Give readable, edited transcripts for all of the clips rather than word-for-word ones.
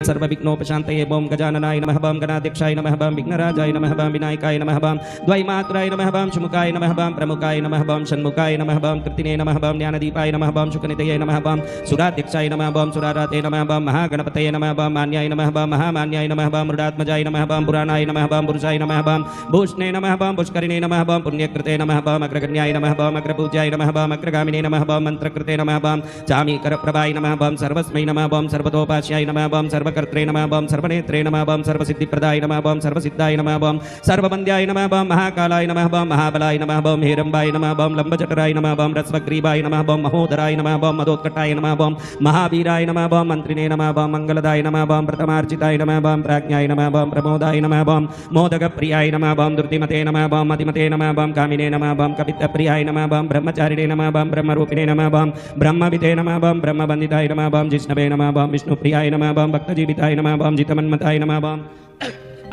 सर्वविघ्नोपशान्तये बं गजाननाय नमः बं गणाध्यक्षाय नमः बं विघ्नराजाय नमः बं विनायकाय नमः बं द्वैमात्राय नमः बं शुमुखाय नमः बं प्रमुखाय नमः बं षण्मुखाय नमः बं कृतिने नमः बं ज्ञानदीपाय नमः बं शुकनितये नमः बं सुराध्यक्षाय नमः बं सुराराते नमः बं महागणपतये नमः बं मान्याय नमः बं महामान्याय नमः बं मृडात्मजाय नमः बं पुराणाय नमः बं पुरुषाय नमः बं भूषणे नमः बं पुष्करिणे नमः बं पुण्यकृते नमः बं अग्रगण्याय नमः बं अग्रपूज्याय नमः बं अग्रगामिने नमः बं मन्त्रकृते नमः बं चामीकरप्रभाय नमः बं सर्वस्मै नमः बं सर्वतोपास्याय नमः बं सर्वकर्त्रे नमः बं सर्वनेत्रे नमः बं सर्वसिद्धिप्रदाय नमः बं सर्वसिद्धाय नमः बं सर्ववन्द्याय नमः बं महाकालाय नमः बं महाबलाय नमः बं हेरम्बाय नमः बं लम्बजठराय नमः बं रस्वग्रीवाय नमः बं महोदराय नमः बं मदोत्कटाय नमः बं महावीराय नमः बं मन्त्रिणे नमः बं मंगलदाय नमः बं प्रथमार्चिताय नमः बं प्राज्ञाय नमः बं प्रमोदाय नमः बं मोदकप्रियाय नमः बं धृतिमते नमः बं मतिमते नमः बं कामिने नमः बं कपितप्रियाय नमः बं ब्रह्मचारिणे नमः बं ब्रह्मरूपिणे नमः बं ब्रह्मविदे नमः बं ब्रह्मवन्दिताय नमः बं जिष्णवे नमः बं विष्णुप्रियाय नमः बं भक्तजीविताय नमः बं जितमन्मताय नमः बं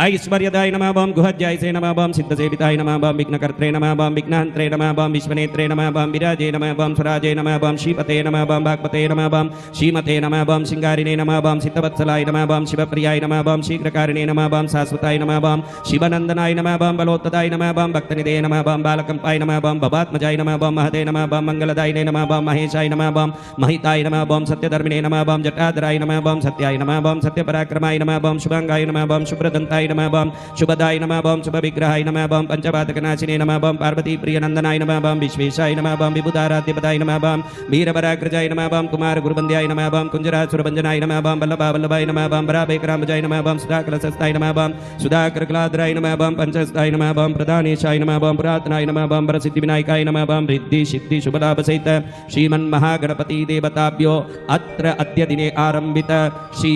ऐश्वर्यदाय नमः बं गुहज्यायसे नमः बं सिद्धसेविताय नमः बं विघ्नकर्त्रे नमः बं विघ्नहन्त्रे नमः बं विश्वनेत्रे नमः बं विराजे नमः बं स्वराजे नमः बं श्रीपते नमः बं भागवते नमः बं श्रीमते नमः बं सिंगारिणे नमः बं सिद्धवत्सलाय नमः बं शिवप्रियाय नमः बं शीघ्रकारिणे नमः बं शाश्वताय नमः बं शिवनन्दनाय नमः बं बलोत्तदाय नमः बं भक्तनिधे नमः बं बालकंपाय नमः बं भवात्मजाय नमः बं महदे नमः बं मंगलदायिने नमः बं महेशाय नमः बं महिताय नमः बं सत्यधर्मिणे नमः बं जटाधराय नमः बं सत्याय नमः बं सत्यपराक्रमाय नमः बं शुभांगाय नमः बं शुभ्रदन्ताय नमः बं शुभदाय नमः बं शुभविग्रहाय नमः बं पंचपातकनाशिने नमः बं पार्वती प्रियनंदनाय नमः बं विश्वेशाय नमः बं विबुधाराध्यपदाय नमः बं वीरपराग्रजाय नमः बं कुमार गुरुबंद्याय नमः बं कुंजरासुरभंजनाय नमः बं वल्लभाय नमः बं बराबेकरामजाय नमः बं सुधाकरसस्ताय नमः बं सुधाकरकलाधराय नमः बं पंचस्ताय नमः बं प्रधानेशाय नमः बं पुरातनाय नमः बं वरसिद्धिविनायकाय नमः बं रिद्धि सिद्धि शुभलाभसहित श्रीमन्महागणपति देवताभ्यो अत्र अद्य दिने आरंभित श्री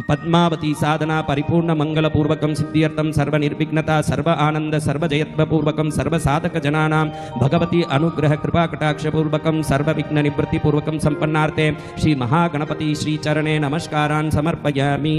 पद्मावती साधना परिपूर्ण मंगल पूर्वकम सिद्ध्यर्थम सर्व निर्विघ्नता सर्व आनंद सर्व जयत्व पूर्वकम सर्व साधक जनानां भगवती अनुग्रह कृपा कटाक्ष पूर्वकम सर्व विघ्न निवृत्ति पूर्वकम संपन्नार्थे श्री महागणपति श्री चरणे नमस्कारान् समर्पयामि।